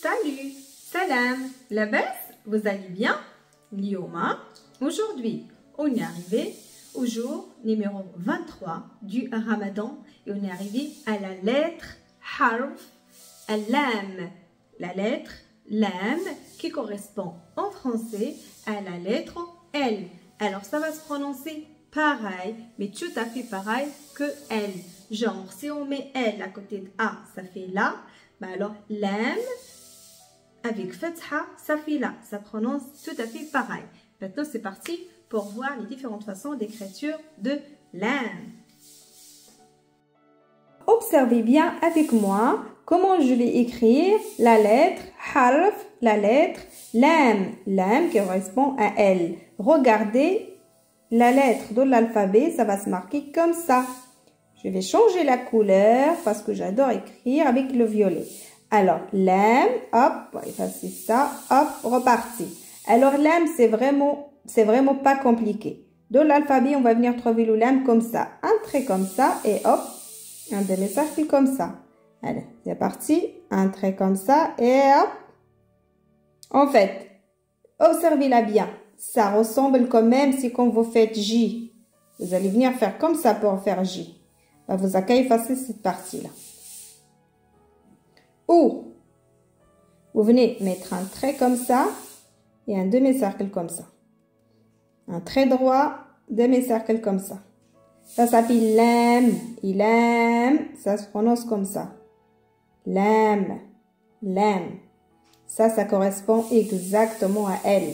Salut, salam, labas, vous allez bien? Lioma, aujourd'hui, on est arrivé au jour numéro 23 du Ramadan et on est arrivé à la lettre harf al-lam, la lettre lam qui correspond en français à la lettre L. Alors ça va se prononcer pareil, mais tout à fait pareil que L. Genre, si on met L à côté de A, ça fait la. Bah alors, lam avec fatha, ça fait la. Ça prononce tout à fait pareil. Maintenant, c'est parti pour voir les différentes façons d'écriture de lam. Observez bien avec moi comment je vais écrire la lettre harf, la lettre lam. Lam qui correspond à L. Regardez la lettre de l'alphabet, ça va se marquer comme ça. Je vais changer la couleur parce que j'adore écrire avec le violet. Alors, lam, hop, on va effacer ça, hop, reparti. Alors, lam, c'est vraiment pas compliqué. De l'alphabet, on va venir trouver le lam comme ça. Un trait comme ça et hop, un demi-cercle comme ça. Allez, c'est parti. Un trait comme ça et hop. En fait, observez-la bien. Ça ressemble quand même si quand vous faites J. Vous allez venir faire comme ça pour faire J. Vous avez qu'à effacer cette partie-là. Ou, vous venez mettre un trait comme ça et un demi-cercle comme ça. Un trait droit, demi-cercle comme ça. Ça s'appelle lam. Et lam, ça se prononce comme ça. Lam, lam. Ça correspond exactement à L.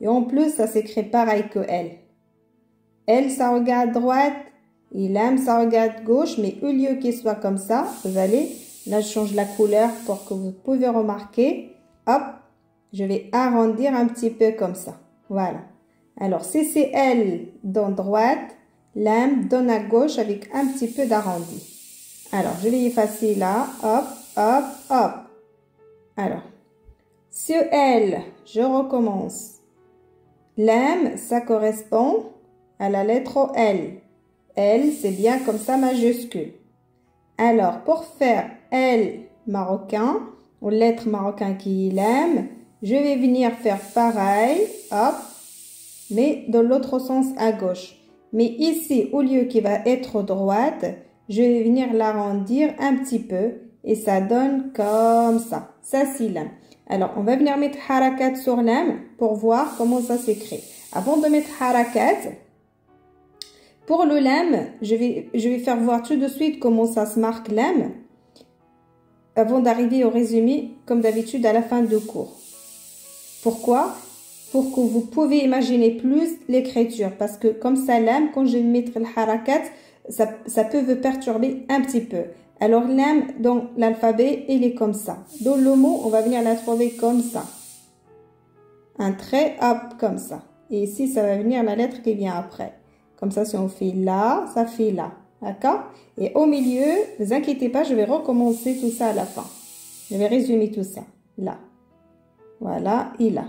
Et en plus, ça s'écrit pareil que L. L, ça regarde droite. Et lam, ça regarde gauche. Mais au lieu qu'il soit comme ça, vous allez... Là, je change la couleur pour que vous pouvez remarquer. Hop, je vais arrondir un petit peu comme ça. Voilà. Alors, si c'est L dans droite, lam donne à gauche avec un petit peu d'arrondi. Alors, je vais effacer là. Hop, hop, hop. Alors, sur L, je recommence. Lam, ça correspond à la lettre L. L, c'est bien comme ça majuscule. Alors, pour faire L marocain, ou lettre marocain qui est lam, je vais venir faire pareil, hop, mais dans l'autre sens à gauche. Mais ici, au lieu qu'il va être droite, je vais venir l'arrondir un petit peu et ça donne comme ça. Ça, c'est lam. Alors, on va venir mettre harakat sur lam pour voir comment ça s'écrit. Avant de mettre harakat, pour le lam, je vais faire voir tout de suite comment ça se marque lam avant d'arriver au résumé, comme d'habitude, à la fin de cours. Pourquoi? Pour que vous pouvez imaginer plus l'écriture. Parce que comme ça, lam, quand je vais mettre le harakat, ça peut vous perturber un petit peu. Alors, lam, dans l'alphabet, il est comme ça. Dans le mot, on va venir la trouver comme ça. Un trait, hop, comme ça. Et ici, ça va venir la lettre qui vient après. Comme ça, si on fait là, ça fait là. D'accord? Et au milieu, ne vous inquiétez pas, je vais recommencer tout ça à la fin. Je vais résumer tout ça. Là. Voilà, et là.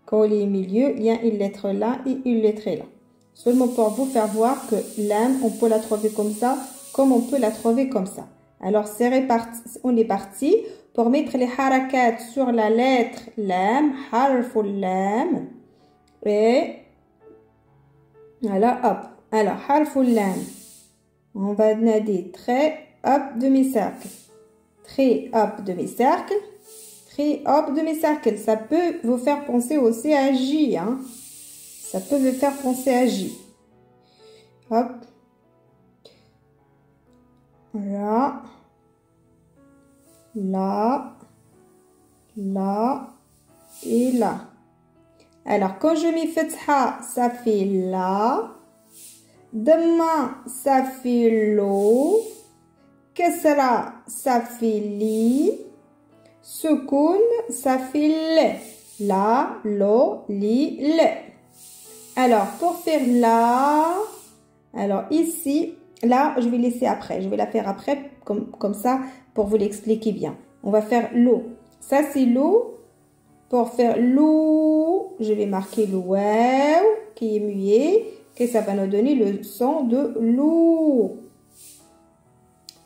Quand il est au milieu, il y a une lettre là et une lettre là. Seulement pour vous faire voir que l'âme, on peut la trouver comme ça, comme on peut la trouver comme ça. Alors, c'est réparti, on est parti pour mettre les harakats sur la lettre lam, harful lam. Et voilà, hop. Alors, harful lam. On va donner trait, hop, demi-cercle. Trait, hop, demi-cercle. Trait, hop, demi-cercle. Ça peut vous faire penser aussi à J, hein. Ça peut vous faire penser à J. Hop. Là. Là. Là. Et là. Alors, quand je mets fatha, ça fait là. Demain, ça fait lo. Kasra, ça fait li. Soukoun, ça fait le. La, lo, li, le. Alors, pour faire là, alors ici, là, je vais laisser après. Je vais la faire après, comme ça, pour vous l'expliquer bien. On va faire l'eau. Ça, c'est l'eau. Pour faire l'eau, je vais marquer le waouh qui est muet, que ça va nous donner le son de l'eau.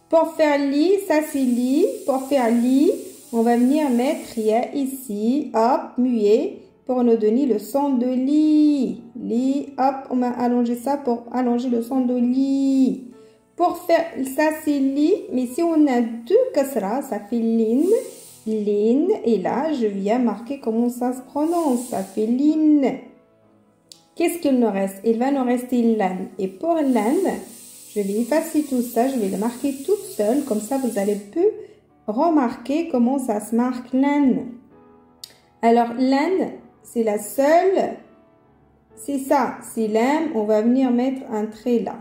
Pour faire li, ça c'est li. Pour faire li, on va venir mettre ya ici, hop, muet, pour nous donner le son de li. Li, hop, on va allonger ça pour allonger le son de li. Pour faire ça, c'est li, mais si on a deux kasra, ça fait lin, lin, et là, je viens marquer comment ça se prononce, ça fait lin. Qu'est-ce qu'il nous reste? Il va nous rester lan. Et pour lan, je vais effacer tout ça, je vais le marquer toute seule, comme ça vous allez peu remarquer comment ça se marque lan. Alors lan, c'est la seule, c'est ça, c'est lan, on va venir mettre un trait là.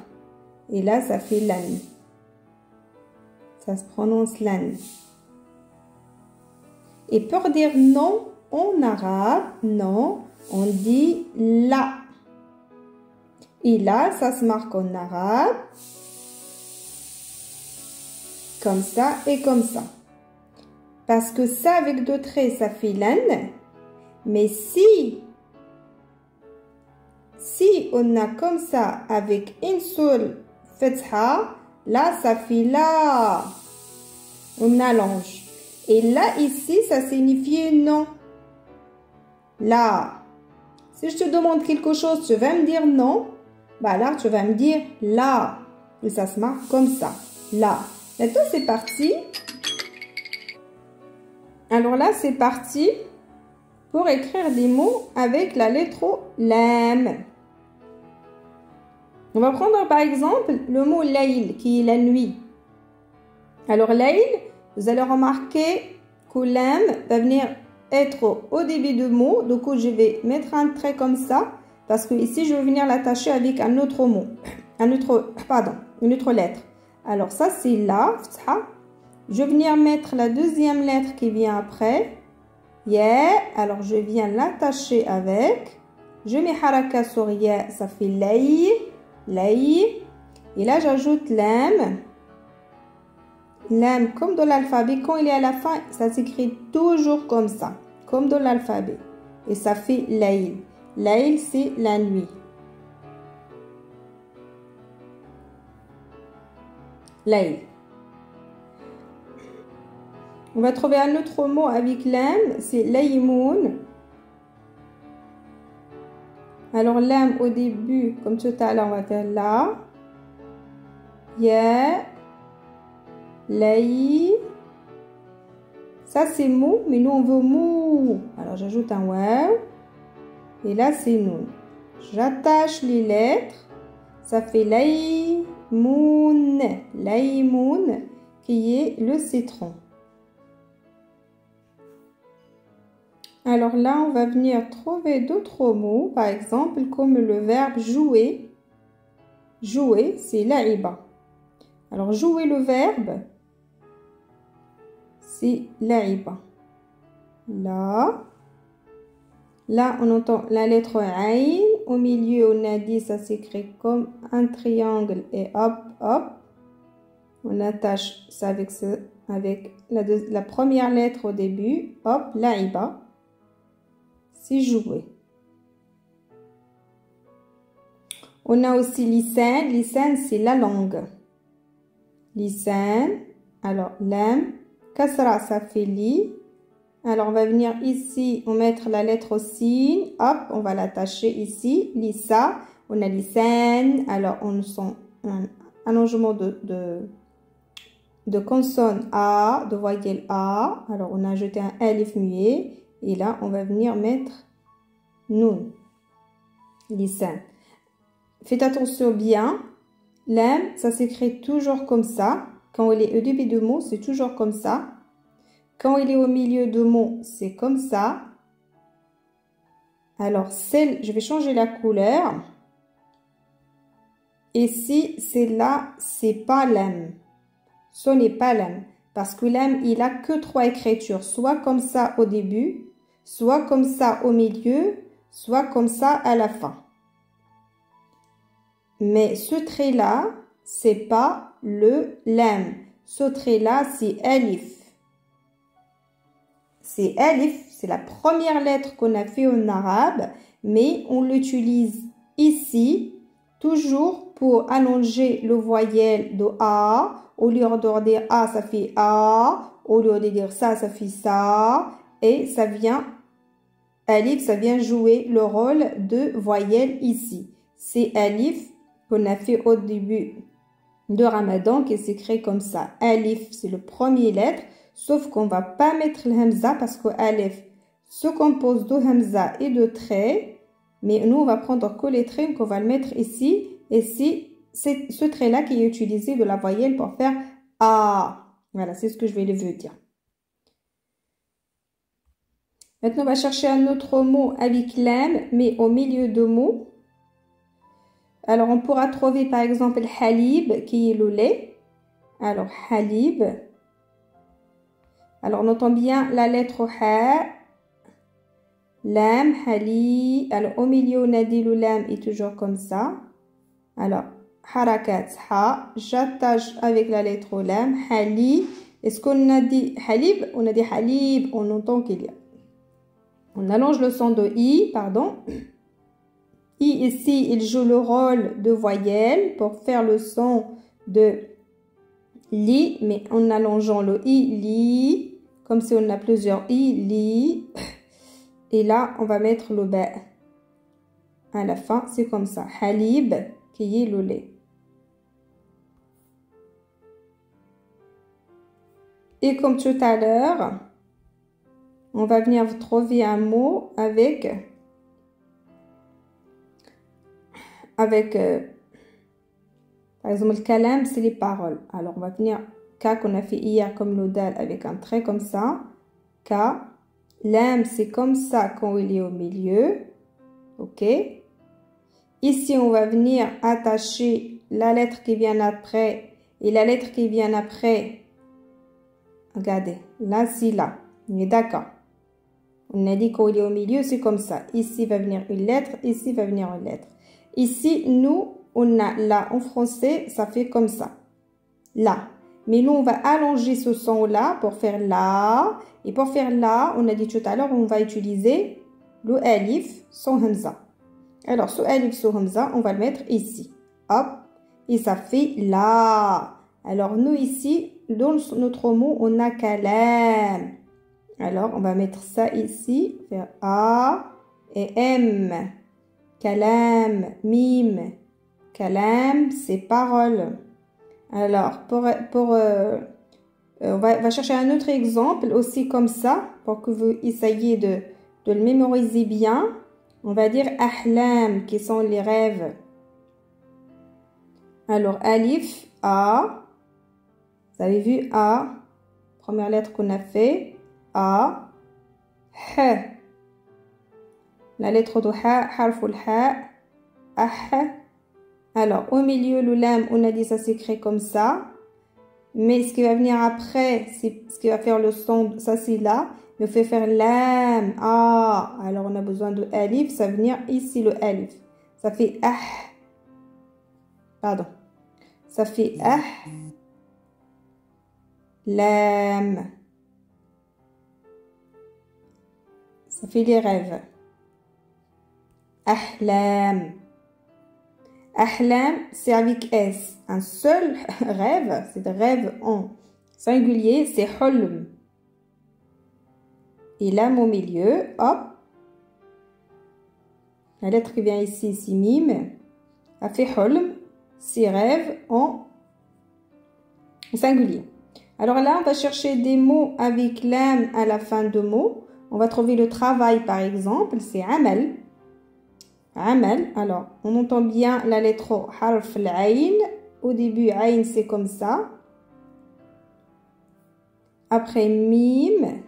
Et là, ça fait lan. Ça se prononce lan. Et pour dire non en arabe, non, on dit la. Et là, ça se marque en arabe. Comme ça et comme ça. Parce que ça, avec deux traits, ça fait lan. Mais si on a comme ça, avec une seule fatha, là, ça fait la. On allonge. Et là, ici, ça signifie non. Là. Si je te demande quelque chose, tu vas me dire non. Bah là, tu vas me dire là. Et ça se marque comme ça. Là. Maintenant, c'est parti. Alors là, c'est parti pour écrire des mots avec la lettre lam. On va prendre par exemple le mot layl, qui est la nuit. Alors layl, vous allez remarquer que lam va venir être au début du mot. Du coup, je vais mettre un trait comme ça. Parce que ici, je vais venir l'attacher avec un autre mot. Une autre lettre. Alors ça, c'est la. Je vais venir mettre la deuxième lettre qui vient après. Ya. Alors, je viens l'attacher avec. Je mets haraka sur ya. Ça fait lay. Lay. Et là, j'ajoute lam. Lam, comme dans l'alphabet, quand il est à la fin, ça s'écrit toujours comme ça. Comme dans l'alphabet. Et ça fait layl. Layl, c'est la nuit. Layl. On va trouver un autre mot avec lam, c'est laymoun. Alors, lam au début, comme tout à l'heure, on va faire la. Ya. Lay. Ça, c'est mou, mais nous, on veut mou. Alors, j'ajoute un waw. Et là, c'est noun. J'attache les lettres. Ça fait laymoun. Laymoun, qui est le citron. Alors là, on va venir trouver d'autres mots. Par exemple, comme le verbe jouer. Jouer, c'est la'iba. Alors, jouer le verbe, c'est la'iba. Là. Là, on entend la lettre aïn. Au milieu, on a dit, ça s'écrit comme un triangle et hop, hop. On attache ça avec la première lettre au début. Hop, la'iba. C'est jouer. On a aussi lisan. Lisan, c'est la langue. Lisan. Alors, lam. Kasra, ça fait li. Alors, on va venir ici, on va mettre la lettre sin. Hop, on va l'attacher ici. Lisa. On a lisan. Alors, on sent un allongement de consonne A, de voyelle A. Alors, on a ajouté un alif muet. Et là, on va venir mettre noun. Lisan. Faites attention bien. Lam, ça s'écrit toujours comme ça. Quand il est au début de mot, c'est toujours comme ça. Quand il est au milieu de mot, c'est comme ça. Alors, je vais changer la couleur. Et si c'est là, c'est pas lam. Ce n'est pas lam. Parce que lam, il a que 3 écritures. Soit comme ça au début, soit comme ça au milieu, soit comme ça à la fin. Mais ce trait-là, c'est pas le lam. Ce trait-là, c'est alif. C'est alif, c'est la première lettre qu'on a fait en arabe, mais on l'utilise ici, toujours pour allonger le voyelle de A. Au lieu de dire A, ça fait A. Au lieu de dire ça, ça fait ça. Et ça vient, alif, ça vient jouer le rôle de voyelle ici. C'est alif qu'on a fait au début de Ramadan qui s'écrit comme ça. Alif, c'est le premier lettre, sauf qu'on va pas mettre le hamza parce que alif se compose de hamza et de traits. Mais nous, on va prendre que les traits qu'on va le mettre ici. Et c'est ce trait-là qui est utilisé de la voyelle pour faire A. Voilà, c'est ce que je vais vous dire. Maintenant, on va chercher un autre mot avec l'âme, mais au milieu de mots. Alors, on pourra trouver par exemple halib, qui est le lait. Alors, halib. Alors, on entend bien la lettre ha. Lam, hali. Alors, au milieu, on a dit le lam est toujours comme ça. Alors, harakat, ha. J'attache avec la lettre lam. Hali. Est-ce qu'on a dit halib? On a dit halib. On entend qu'il y a. On allonge le son de i, pardon. I ici, il joue le rôle de voyelle pour faire le son de li, mais en allongeant le i, li, comme si on a plusieurs i, li. Et là, on va mettre le ba à la fin, c'est comme ça. Halib, qui est le lait. Et comme tout à l'heure, on va venir trouver un mot avec par exemple, le kalam, c'est les paroles. Alors, on va venir, ka qu'on a fait hier comme le dal avec un trait comme ça. Ka. Lam, c'est comme ça quand il est au milieu. OK. Ici, on va venir attacher la lettre qui vient après et la lettre qui vient après. Regardez, là, c'est là. On est d'accord. On a dit qu'il est au milieu, c'est comme ça. Ici va venir une lettre, ici va venir une lettre. Ici, nous, on a là en français, ça fait comme ça. Là. Mais nous, on va allonger ce son-là pour faire là. Et pour faire là, on a dit tout à l'heure, on va utiliser le alif sans hamza. Alors, ce alif sans hamza, on va le mettre ici. Hop. Et ça fait là. Alors, nous, ici, dans notre mot, on a kalam. Alors, on va mettre ça ici, faire A et M. Kalam, mim. Kalam, c'est parole. Alors, on va chercher un autre exemple aussi comme ça, pour que vous essayiez de le mémoriser bien. On va dire ahlam, qui sont les rêves. Alors, alif, A. Vous avez vu A, première lettre qu'on a fait. A, H. La lettre de Ha, harful Ha, Ah. Alors, au milieu, le lam, on a dit ça s'écrit comme ça. Mais ce qui va venir après, c'est ce qui va faire le son, ça c'est là. Mais on fait faire lam, ah. Alors, on a besoin de alif, ça va venir ici le alif. Ça fait ah. Pardon. Ça fait ah. Lam. Ça fait les rêves. Ahlam. Ahlam, c'est avec S. Un seul rêve, c'est de rêve en singulier, c'est hulm. Et lam au milieu, hop. La lettre qui vient ici, c'est mim. A fait hulm, c'est rêve en singulier. Alors là, on va chercher des mots avec lam à la fin de mots. On va trouver le travail, par exemple, c'est amal. Amal, alors, on entend bien la lettre harf al-ayn. Au début, ayn, c'est comme ça. Après, mim.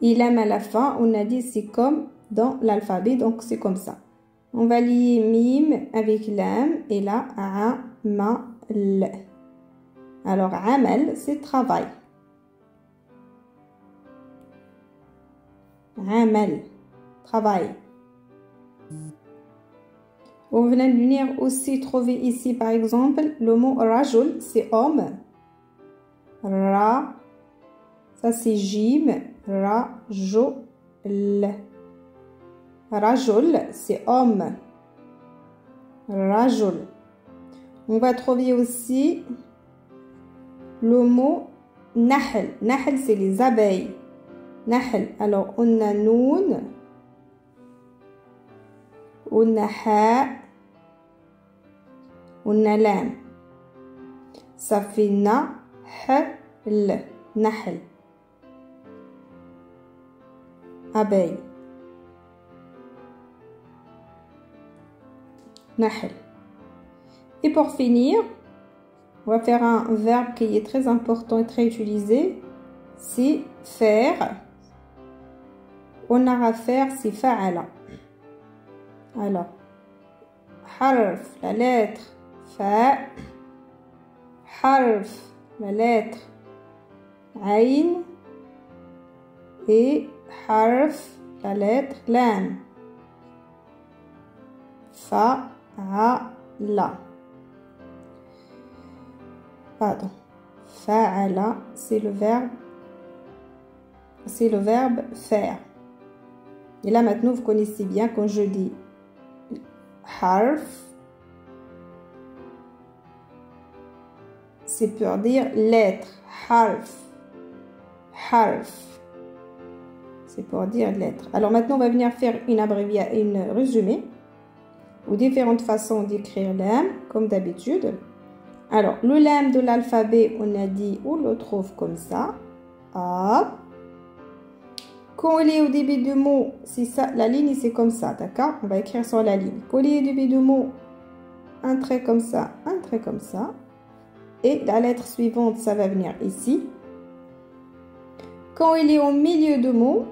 Et lam à la fin, on a dit c'est comme dans l'alphabet, donc c'est comme ça. On va lier mim avec lam et là, amal. Alors, amal, c'est travail. Amal, travail. On va venir aussi trouver ici, par exemple, le mot rajul, c'est homme. Ra, ça c'est jim, rajul. Rajul, c'est homme. Rajul. On va trouver aussi le mot nahl. Nahl, c'est les abeilles. Nahl. Alors, on a noun. On a ha. On a lam. Ça fait na, ha, l. Nahl. Abeille. Nahl. Et pour finir, on va faire un verbe qui est très important et très utilisé. C'est faire. On a à faire, c'est fa'ala. Alors, harf, la lettre fa. Harf, la lettre ayn. Et harf, la lettre lam. Fa'ala. Pardon. Fa'ala, c'est le verbe faire. Et là maintenant vous connaissez bien quand je dis harf, c'est pour dire lettre. Harf. Harf. C'est pour dire lettre. Alors maintenant on va venir faire une résumé ou différentes façons d'écrire lam comme d'habitude. Alors, le lam de l'alphabet, on a dit, on le trouve comme ça. A. Quand il est au début de mot, c'est ça, la ligne, c'est comme ça, d'accord? On va écrire sur la ligne. Quand il est au début de mot, un trait comme ça, un trait comme ça. Et la lettre suivante, ça va venir ici. Quand il est au milieu de mot,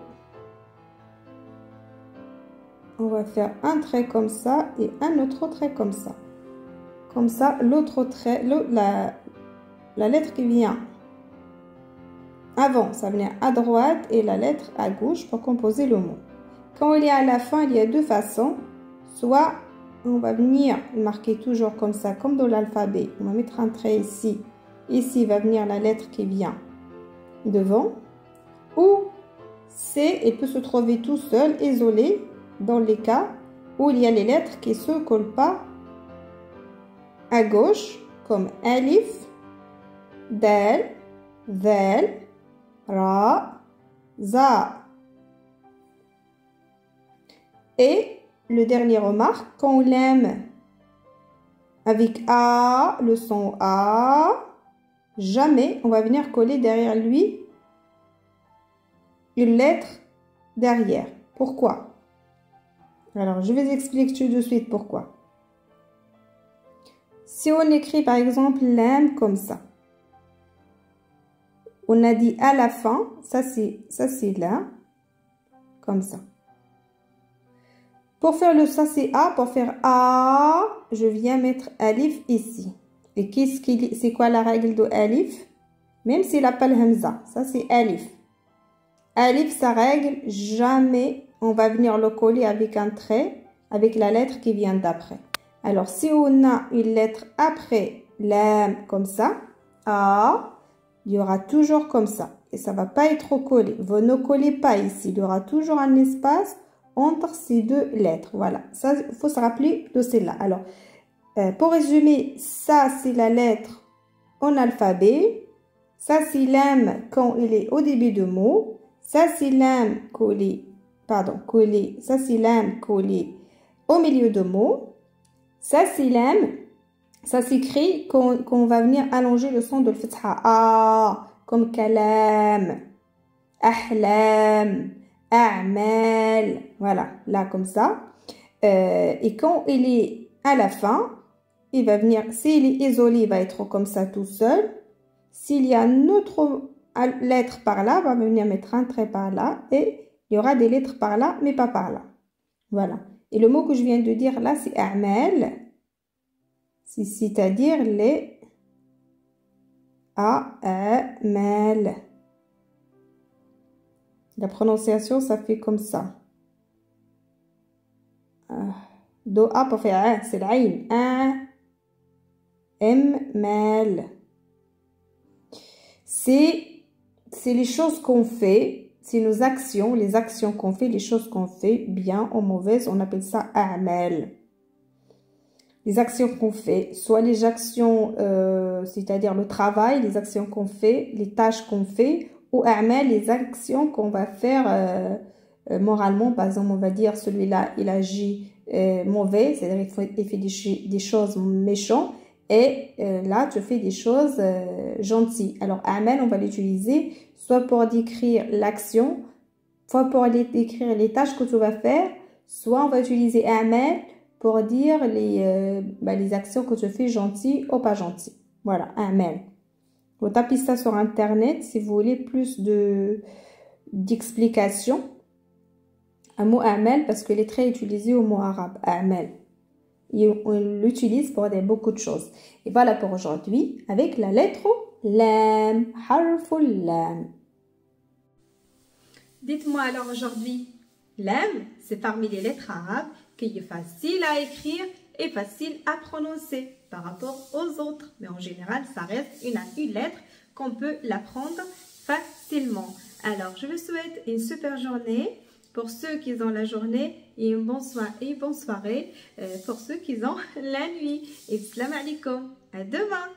on va faire un trait comme ça et un autre trait comme ça. Comme ça, l'autre trait, la lettre qui vient avant, ça vient à droite et la lettre à gauche pour composer le mot. Quand il est à la fin, il y a deux façons. Soit on va venir marquer toujours comme ça, comme dans l'alphabet. On va mettre un trait ici. Ici va venir la lettre qui vient devant. Ou C, il peut se trouver tout seul, isolé, dans les cas où il y a les lettres qui ne se collent pas à gauche, comme alif, dal, zal, ra, za. Et le dernier remarque, quand on l'aime avec a, le son a, jamais on va venir coller derrière lui une lettre derrière. Pourquoi? Alors, je vais expliquer tout de suite pourquoi. Si on écrit par exemple lam comme ça, on a dit à la fin, ça c'est là, comme ça. Pour faire le ça c'est a, pour faire a, je viens mettre alif ici. Et c'est quoi la règle de alif? Même s'il n'a pas le hamza, ça c'est alif. Alif, sa règle, jamais on va venir le coller avec un trait, avec la lettre qui vient d'après. Alors, si on a une lettre après lam comme ça, a, il y aura toujours comme ça. Et ça ne va pas être collé. Vous ne collez pas ici. Il y aura toujours un espace entre ces deux lettres. Voilà. Ça, il faut se rappeler de celle-là. Alors, pour résumer, ça, c'est la lettre en alphabet. Ça, c'est lam quand il est au début de mot. Ça, c'est lam collé. Pardon, collé. Ça, c'est lam collé au milieu de mot. Ça, c'est lam. Ça s'écrit quand on va venir allonger le son de l'fatha. A, comme kalam, ahlam, a'mal. Voilà, là, comme ça. Et quand il est à la fin, il va venir, s'il est isolé, il va être comme ça tout seul. S'il y a une autre lettre par là, on va venir mettre un trait par là. Et il y aura des lettres par là, mais pas par là. Voilà. Et le mot que je viens de dire là, c'est a'mal. C'est-à-dire les a'mal. La prononciation, ça fait comme ça. Do a pour faire a, c'est l'aïn. Mal. C'est les choses qu'on fait, c'est nos actions, les actions qu'on fait, les choses qu'on fait, bien ou mauvaises, on appelle ça a'mal. les actions qu'on fait, soit les actions, c'est-à-dire le travail, les actions qu'on fait, les tâches qu'on fait, ou a'mal, les actions qu'on va faire moralement. Par exemple, on va dire celui-là, il agit mauvais, c'est-à-dire il fait des choses méchantes, et là, tu fais des choses gentilles. Alors, a'mal, on va l'utiliser soit pour décrire l'action, soit pour décrire les tâches que tu vas faire, soit on va utiliser a'mal pour dire les actions que tu fais gentilles ou pas gentilles. Voilà, a'mal. Vous tapez ça sur internet si vous voulez plus d'explications. Un mot a'mal parce qu'il est très utilisé au mot arabe, a'mal. Et on l'utilise pour dire beaucoup de choses. Et voilà pour aujourd'hui avec la lettre lam, harful lam. Dites-moi alors aujourd'hui, lam, c'est parmi les lettres arabes qui est facile à écrire et facile à prononcer par rapport aux autres. Mais en général, ça reste une lettre qu'on peut l'apprendre facilement. Alors, je vous souhaite une super journée pour ceux qui ont la journée et une bonne soirée pour ceux qui ont la nuit. Et salam alaikum. À demain.